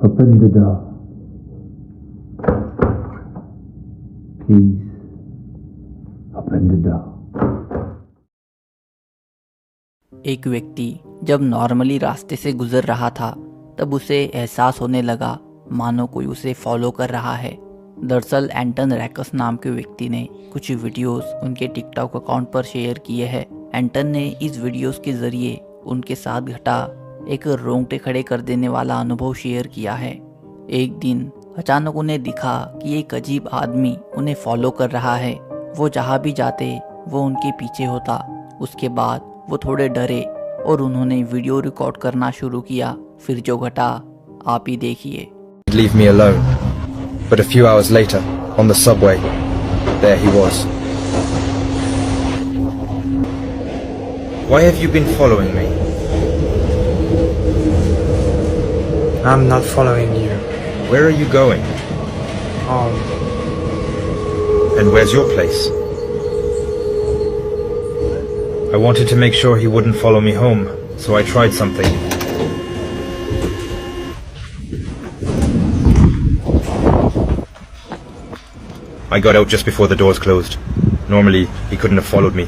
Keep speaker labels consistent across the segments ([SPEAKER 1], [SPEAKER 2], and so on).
[SPEAKER 1] Open the door. Please, open the door.
[SPEAKER 2] एक व्यक्ति जब नॉर्मली रास्ते से गुजर रहा था तब उसे एहसास होने लगा मानो कोई उसे फॉलो कर रहा है। दरअसल एंटन रैकस नाम के व्यक्ति ने कुछ वीडियोस उनके टिकटॉक अकाउंट पर शेयर किए हैं। एंटन ने इस वीडियोस के जरिए उनके साथ घटा एक रोंगटे खड़े कर देने वाला अनुभव शेयर किया है। एक दिन अचानक उन्हें दिखा कि एक अजीब आदमी उन्हें फॉलो कर रहा है। वो जहाँ भी जाते वो उनके पीछे होता। उसके बाद वो थोड़े डरे और उन्होंने वीडियो रिकॉर्ड करना शुरू किया। फिर जो घटा आप ही देखिए।
[SPEAKER 3] Leave me alone. But a few hours later, on the subway, there he was. Why have you been following me?
[SPEAKER 4] I'm not following you.
[SPEAKER 3] Where are you going?
[SPEAKER 4] Home.
[SPEAKER 3] And where's your place? I wanted to make sure he wouldn't follow me home, so I tried something. I got out just before the doors closed. Normally, he couldn't have followed me.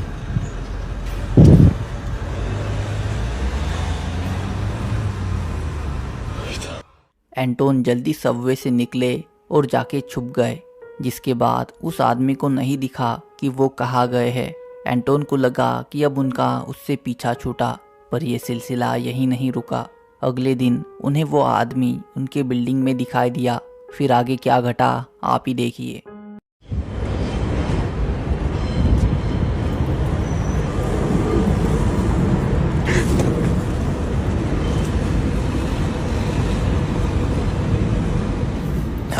[SPEAKER 2] Anton जल्दी Subway से निकले और जाके छुप गए, जिसके बाद उस आदमी को नहीं दिखा कि वो कहाँ गए हैं। एंटोन को लगा कि अब उनका उससे पीछा छूटा, पर यह सिलसिला यहीं नहीं रुका। अगले दिन उन्हें वो आदमी उनके बिल्डिंग में दिखाई दिया। फिर आगे क्या घटा आप ही देखिए।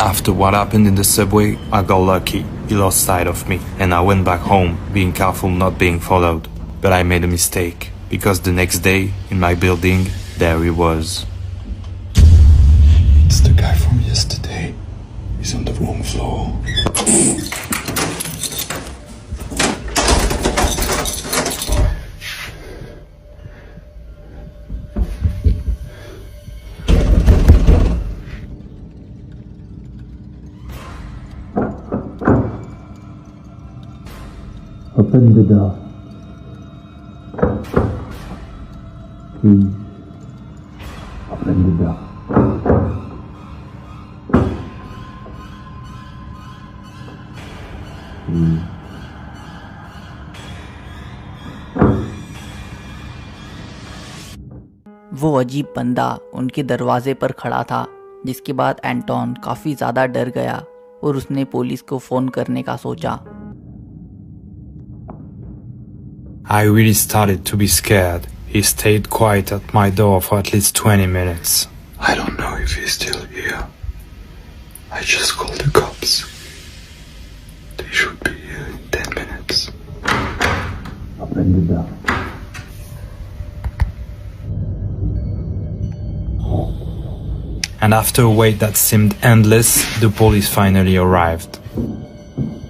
[SPEAKER 5] After what happened in the subway, I got lucky. He lost sight of me, and I went back home, being careful not being followed. But I made a mistake, because the next day, in my building, there he was.
[SPEAKER 6] It's the guy from yesterday. He's on the wrong floor.
[SPEAKER 1] Open the door. Please, open the door. Please.
[SPEAKER 2] वो अजीब बंदा उनके दरवाजे पर खड़ा था, जिसके बाद एंटोन काफ़ी ज़्यादा डर गया और उसने पुलिस को फ़ोन करने का सोचा।
[SPEAKER 5] I really started to be scared. He stayed quiet at my door for at least 20 minutes.
[SPEAKER 6] I don't know if he's still here. I just called the cops. They should be here in 10 minutes.
[SPEAKER 1] Open the door.
[SPEAKER 5] And after a wait that seemed endless, the police finally arrived.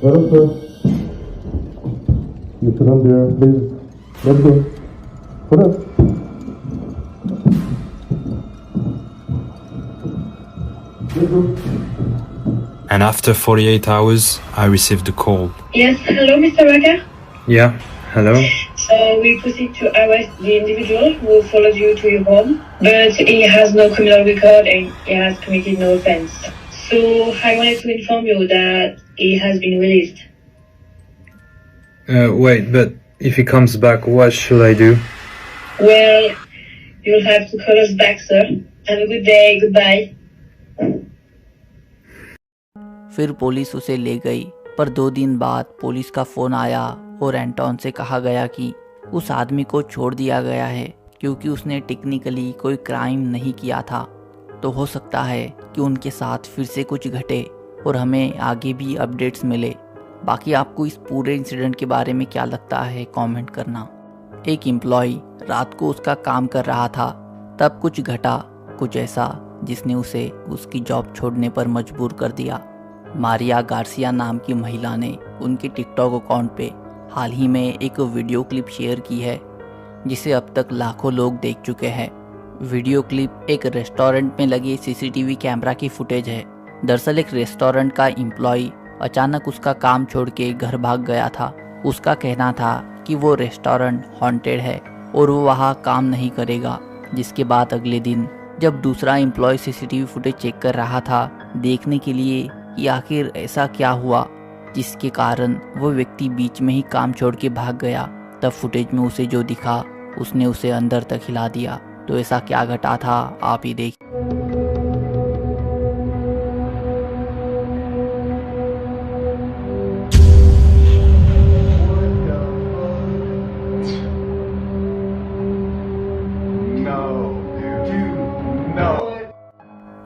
[SPEAKER 1] Well, sir. You sit on there, please. Let's go. Put up. Let's go.
[SPEAKER 5] And after 48 hours, I received a call.
[SPEAKER 7] Yes, hello, Mr. Raga.
[SPEAKER 3] Yeah, hello?
[SPEAKER 7] So we proceed to arrest the individual who followed you to your home, but he has no criminal record and he has committed no offense. So I wanted to inform you that he has been released.
[SPEAKER 3] Wait, but if he comes back, what should I do?
[SPEAKER 7] Well, you'll have to call us back, sir. Have a good day. Goodbye.
[SPEAKER 2] फिर police उसे ले गई, पर 2 दिन बाद police का phone आया और एंटोन से कहा गया कि उस आदमी को छोड़ दिया गया है क्योंकि उसने टेक्निकली कोई क्राइम नहीं किया था। तो हो सकता है कि उनके साथ फिर से कुछ घटे और हमें आगे भी अपडेट्स मिले। बाकी आपको इस पूरे इंसिडेंट के बारे में क्या लगता है कमेंट करना। एक एम्प्लॉय रात को उसका काम कर रहा था, तब कुछ घटा, कुछ ऐसा जिसने उसे उसकी जॉब छोड़ने पर मजबूर कर दिया। मारिया गार्सिया नाम की महिला ने उनके टिकटॉक अकाउंट पे हाल ही में एक वीडियो क्लिप शेयर की है, जिसे अब तक लाखों लोग देख चुके हैं। वीडियो क्लिप एक रेस्टोरेंट में लगे सीसीटीवी कैमरा की फुटेज है। दरअसल एक रेस्टोरेंट का एम्प्लॉय अचानक उसका काम छोड़ के घर भाग गया था। उसका कहना था कि वो रेस्टोरेंट हॉन्टेड है और वो वहाँ काम नहीं करेगा। जिसके बाद अगले दिन जब दूसरा एम्प्लॉय सीसीटीवी फुटेज चेक कर रहा था देखने के लिए कि आखिर ऐसा क्या हुआ जिसके कारण वो व्यक्ति बीच में ही काम छोड़ के भाग गया, तब फुटेज में उसे जो दिखा उसने उसे अंदर तक हिला दिया। तो ऐसा क्या घटा था आप ही देखिए।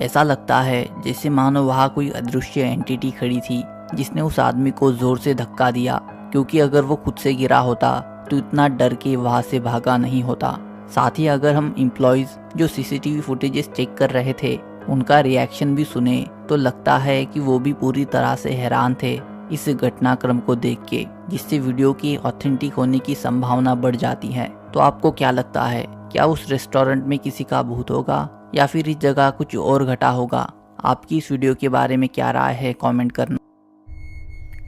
[SPEAKER 2] ऐसा लगता है जैसे मानो वहाँ कोई अदृश्य एंटिटी खड़ी थी जिसने उस आदमी को जोर से धक्का दिया, क्योंकि अगर वो खुद से गिरा होता तो इतना डर के वहाँ से भागा नहीं होता। साथ ही अगर हम एम्प्लॉयज जो सीसीटीवी फुटेजेस चेक कर रहे थे उनका रिएक्शन भी सुने तो लगता है कि वो भी पूरी तरह से हैरान थे इस घटनाक्रम को देख के, जिससे वीडियो की ऑथेंटिक होने की संभावना बढ़ जाती है। तो आपको क्या लगता है, क्या उस रेस्टोरेंट में किसी का भूत होगा या फिर इस जगह कुछ और घटा होगा? आपकी इस वीडियो के बारे में क्या राय है कमेंट करना।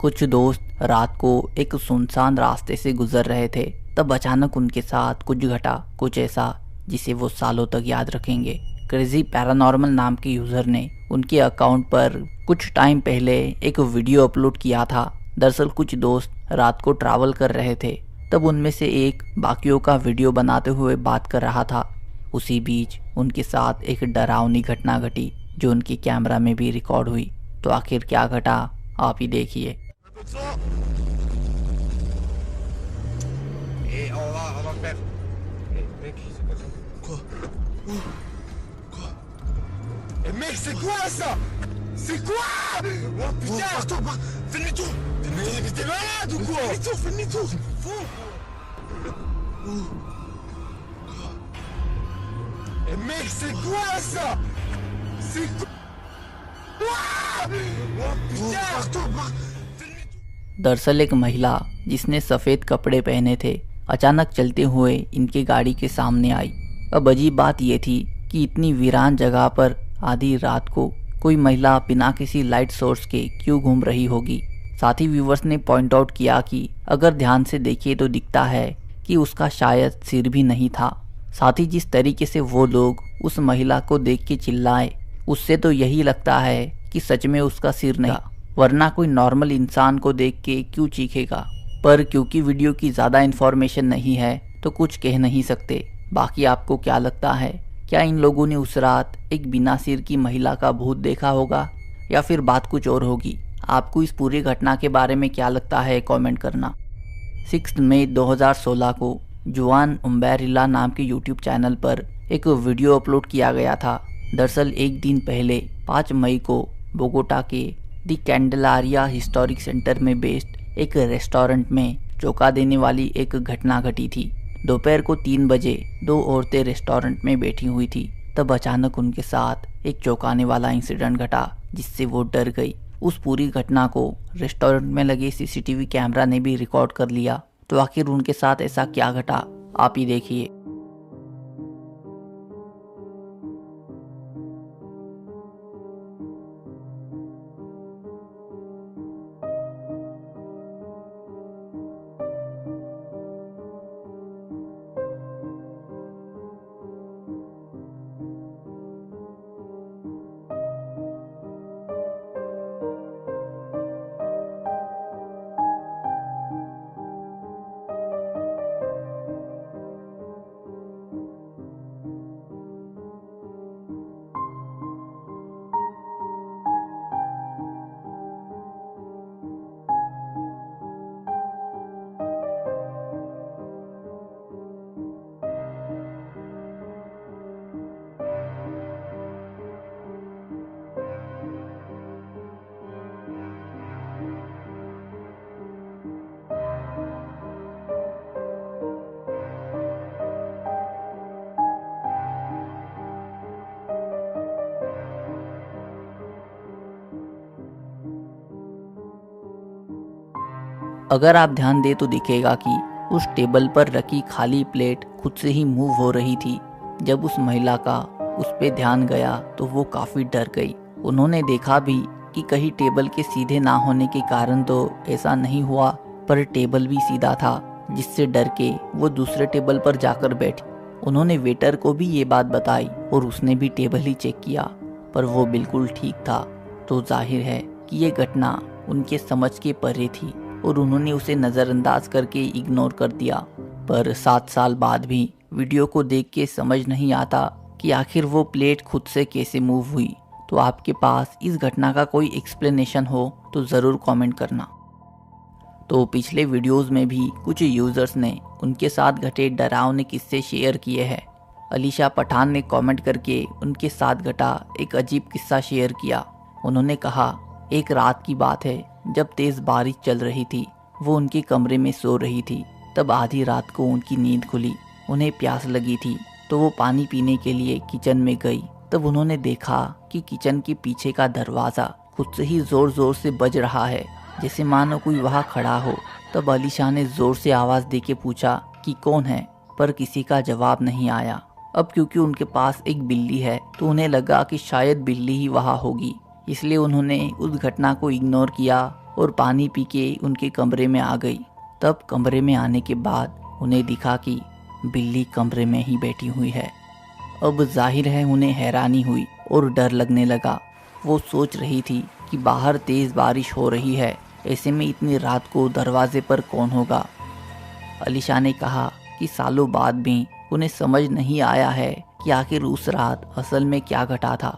[SPEAKER 2] कुछ दोस्त रात को एक सुनसान रास्ते से गुजर रहे थे, तब अचानक उनके साथ कुछ घटा, कुछ ऐसा जिसे वो सालों तक याद रखेंगे। क्रेजी पैरानॉर्मल नाम के यूजर ने उनके अकाउंट पर कुछ टाइम पहले एक वीडियो अपलोड किया था। दरअसल कुछ दोस्त रात को ट्रैवल कर रहे थे, तब उनमें से एक बाकियों का वीडियो बनाते हुए बात कर रहा था। उसी बीच उनके साथ एक डरावनी घटना घटी जो उनके कैमरा में भी रिकॉर्ड हुई। तो आखिर क्या घटा आप ही देखिए।
[SPEAKER 8] Mec, c'est quoi ça? C'est quoi? Oh putain! Fais demi-tour! Mais t'es malade ou quoi? Fais demi-tour! Fou! Mec, c'est quoi ça? C'est quoi? Oh putain!
[SPEAKER 2] दरअसल एक महिला जिसने सफ़ेद कपड़े पहने थे अचानक चलते हुए इनके गाड़ी के सामने आई। अब अजीब बात यह थी कि इतनी वीरान जगह पर आधी रात को कोई महिला बिना किसी लाइट सोर्स के क्यों घूम रही होगी। साथ ही व्यूवर्स ने पॉइंट आउट किया कि अगर ध्यान से देखे तो दिखता है कि उसका शायद सिर भी नहीं था। साथ ही जिस तरीके से वो लोग उस महिला को देख के चिल्लाए उससे तो यही लगता है कि सच में उसका सिर नहीं, वरना कोई नॉर्मल इंसान को देख के क्यों चीखेगा। पर क्योंकि वीडियो की ज़्यादा इन्फॉर्मेशन नहीं है तो कुछ कह नहीं सकते। बाकी आपको क्या लगता है, क्या इन लोगों ने उस रात एक बिना सिर की महिला का भूत देखा होगा या फिर बात कुछ और होगी? आपको इस पूरी घटना के बारे में क्या लगता है कमेंट करना। 6 मई 2016 को जुआन उम्बेरिला नाम के यूट्यूब चैनल पर एक वीडियो अपलोड किया गया था। दरअसल एक दिन पहले 5 मई को बोगोटा के दी कैंडेलारिया हिस्टोरिक सेंटर में बेस्ड एक रेस्टोरेंट में चौंका देने वाली एक घटना घटी थी। दोपहर को 3 बजे 2 औरतें रेस्टोरेंट में बैठी हुई थी, तब अचानक उनके साथ एक चौंकाने वाला इंसिडेंट घटा जिससे वो डर गई। उस पूरी घटना को रेस्टोरेंट में लगे सीसीटीवी कैमरा ने भी रिकॉर्ड कर लिया। तो आखिर उनके साथ ऐसा क्या घटा आप ही देखिए। अगर आप ध्यान दें तो दिखेगा कि उस टेबल पर रखी खाली प्लेट खुद से ही मूव हो रही थी, जब उस महिला का उस पे ध्यान गया तो वो काफ़ी डर गई। उन्होंने देखा भी कि कहीं टेबल के सीधे ना होने के कारण तो ऐसा नहीं हुआ, पर टेबल भी सीधा था, जिससे डर के वो दूसरे टेबल पर जाकर बैठी। उन्होंने वेटर को भी ये बात बताई और उसने भी टेबल ही चेक किया, पर वो बिल्कुल ठीक था। तो जाहिर है कि ये घटना उनके समझ के परे थी और उन्होंने उसे नज़रअंदाज करके इग्नोर कर दिया। पर 7 साल बाद भी वीडियो को देख के समझ नहीं आता कि आखिर वो प्लेट खुद से कैसे मूव हुई। तो आपके पास इस घटना का कोई एक्सप्लेनेशन हो तो ज़रूर कमेंट करना। तो पिछले वीडियोस में भी कुछ यूज़र्स ने उनके साथ घटे डरावने किस्से शेयर किए हैं। अलीशा पठान ने कमेंट करके उनके साथ घटा एक अजीब किस्सा शेयर किया। उन्होंने कहा, एक रात की बात है जब तेज़ बारिश चल रही थी। वो उनके कमरे में सो रही थी। तब आधी रात को उनकी नींद खुली। उन्हें प्यास लगी थी तो वो पानी पीने के लिए किचन में गई। तब उन्होंने देखा कि किचन के पीछे का दरवाज़ा खुद से ही ज़ोर ज़ोर से बज रहा है, जैसे मानो कोई वहाँ खड़ा हो। तब अलीशा ने ज़ोर से आवाज़ देके पूछा कि कौन है, पर किसी का जवाब नहीं आया। अब क्योंकि उनके पास एक बिल्ली है तो उन्हें लगा कि शायद बिल्ली ही वहाँ होगी, इसलिए उन्होंने उस घटना को इग्नोर किया और पानी पी के उनके कमरे में आ गई। तब कमरे में आने के बाद उन्हें दिखा कि बिल्ली कमरे में ही बैठी हुई है। अब जाहिर है उन्हें हैरानी हुई और डर लगने लगा। वो सोच रही थी कि बाहर तेज़ बारिश हो रही है, ऐसे में इतनी रात को दरवाजे पर कौन होगा। अलीशा ने कहा कि सालों बाद भी उन्हें समझ नहीं आया है कि आखिर उस रात असल में क्या घटा था।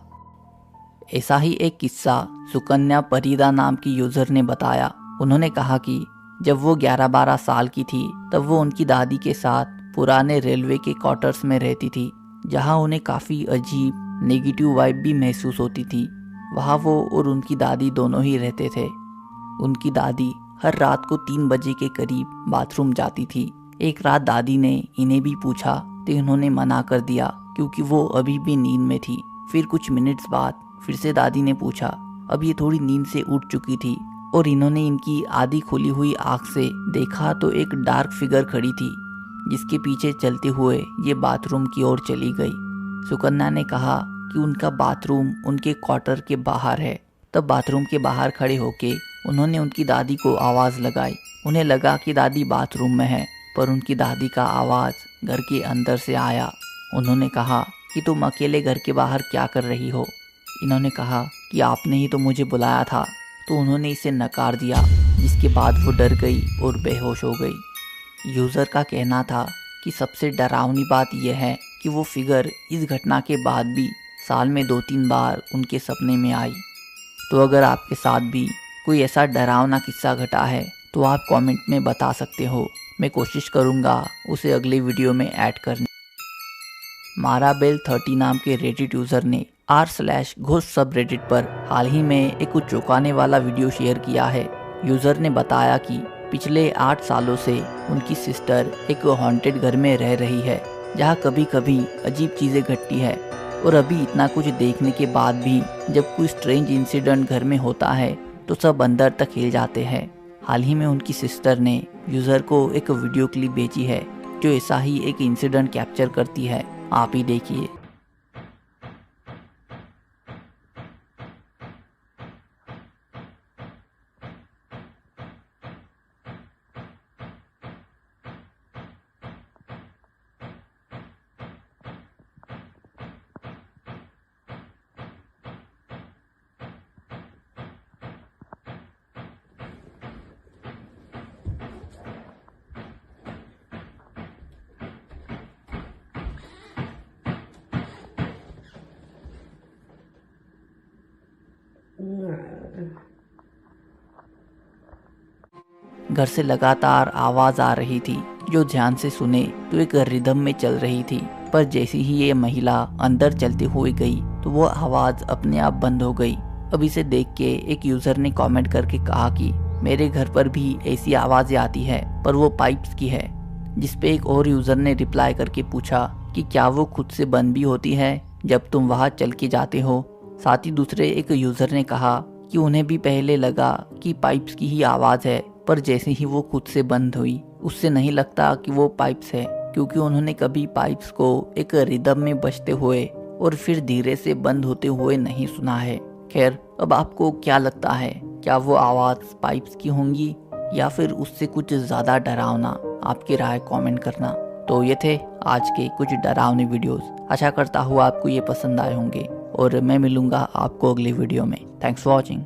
[SPEAKER 2] ऐसा ही एक किस्सा सुकन्या परिदा नाम की यूज़र ने बताया। उन्होंने कहा कि जब वो 11-12 साल की थी तब वो उनकी दादी के साथ पुराने रेलवे के क्वार्टर्स में रहती थी, जहाँ उन्हें काफ़ी अजीब नेगेटिव वाइब भी महसूस होती थी। वहाँ वो और उनकी दादी दोनों ही रहते थे। उनकी दादी हर रात को 3 बजे के करीब बाथरूम जाती थी। एक रात दादी ने इन्हें भी पूछा तो इन्होंने मना कर दिया क्योंकि वो अभी भी नींद में थी। फिर कुछ मिनट्स बाद फिर से दादी ने पूछा। अब ये थोड़ी नींद से उठ चुकी थी और इन्होंने इनकी आधी खुली हुई आँख से देखा तो एक डार्क फिगर खड़ी थी, जिसके पीछे चलते हुए ये बाथरूम की ओर चली गई। सुकन्या ने कहा कि उनका बाथरूम उनके क्वार्टर के बाहर है। तब बाथरूम के बाहर खड़े होके उन्होंने उनकी दादी को आवाज़ लगाई। उन्हें लगा कि दादी बाथरूम में है, पर उनकी दादी का आवाज़ घर के अंदर से आया। उन्होंने कहा कि तुम अकेले घर के बाहर क्या कर रही हो। इन्होंने कहा कि आपने ही तो मुझे बुलाया था। तो उन्होंने इसे नकार दिया, जिसके बाद वो डर गई और बेहोश हो गई। यूज़र का कहना था कि सबसे डरावनी बात यह है कि वो फिगर इस घटना के बाद भी साल में 2-3 बार उनके सपने में आई। तो अगर आपके साथ भी कोई ऐसा डरावना किस्सा घटा है तो आप कमेंट में बता सकते हो। मैं कोशिश करूँगा उसे अगले वीडियो में ऐड करने। माराबेल 30 नाम के रेडिट यूज़र ने r/घोस्ट सब रेडिट पर हाल ही में एक कुछ चौंकाने वाला वीडियो शेयर किया है। यूज़र ने बताया कि पिछले 8 सालों से उनकी सिस्टर एक हॉन्टेड घर में रह रही है, जहाँ कभी कभी अजीब चीज़ें घटती है। और अभी इतना कुछ देखने के बाद भी जब कोई स्ट्रेंज इंसिडेंट घर में होता है तो सब अंदर तक हिल जाते हैं। हाल ही में उनकी सिस्टर ने यूज़र को एक वीडियो क्लिप भेजी है जो ऐसा ही एक इंसिडेंट कैप्चर करती है। आप ही देखिए। घर से लगातार आवाज़ आ रही थी जो ध्यान से सुने तो एक रिदम में चल रही थी, पर जैसे ही ये महिला अंदर चलते हुए गई तो वो आवाज़ अपने आप बंद हो गई। अब इसे देख के एक यूज़र ने कमेंट करके कहा कि मेरे घर पर भी ऐसी आवाज़ें आती है पर वो पाइप्स की है। जिस पे एक और यूज़र ने रिप्लाई करके पूछा कि क्या वो खुद से बंद भी होती है जब तुम वहाँ चल के जाते हो। साथ ही दूसरे एक यूज़र ने कहा कि उन्हें भी पहले लगा कि पाइप्स की ही आवाज़ है, पर जैसे ही वो खुद से बंद हुई उससे नहीं लगता कि वो पाइप्स है। क्योंकि उन्होंने कभी पाइप्स को एक रिदम में बजते हुए और फिर धीरे से बंद होते हुए नहीं सुना है। खैर, अब आपको क्या लगता है, क्या वो आवाज़ पाइप्स की होंगी या फिर उससे कुछ ज़्यादा डरावना? आपकी राय कमेंट करना। तो ये थे आज के कुछ डरावने वीडियोस। आशा करता हूँ आपको ये पसंद आए होंगे और मैं मिलूंगा आपको अगली वीडियो में। Thanks for watching.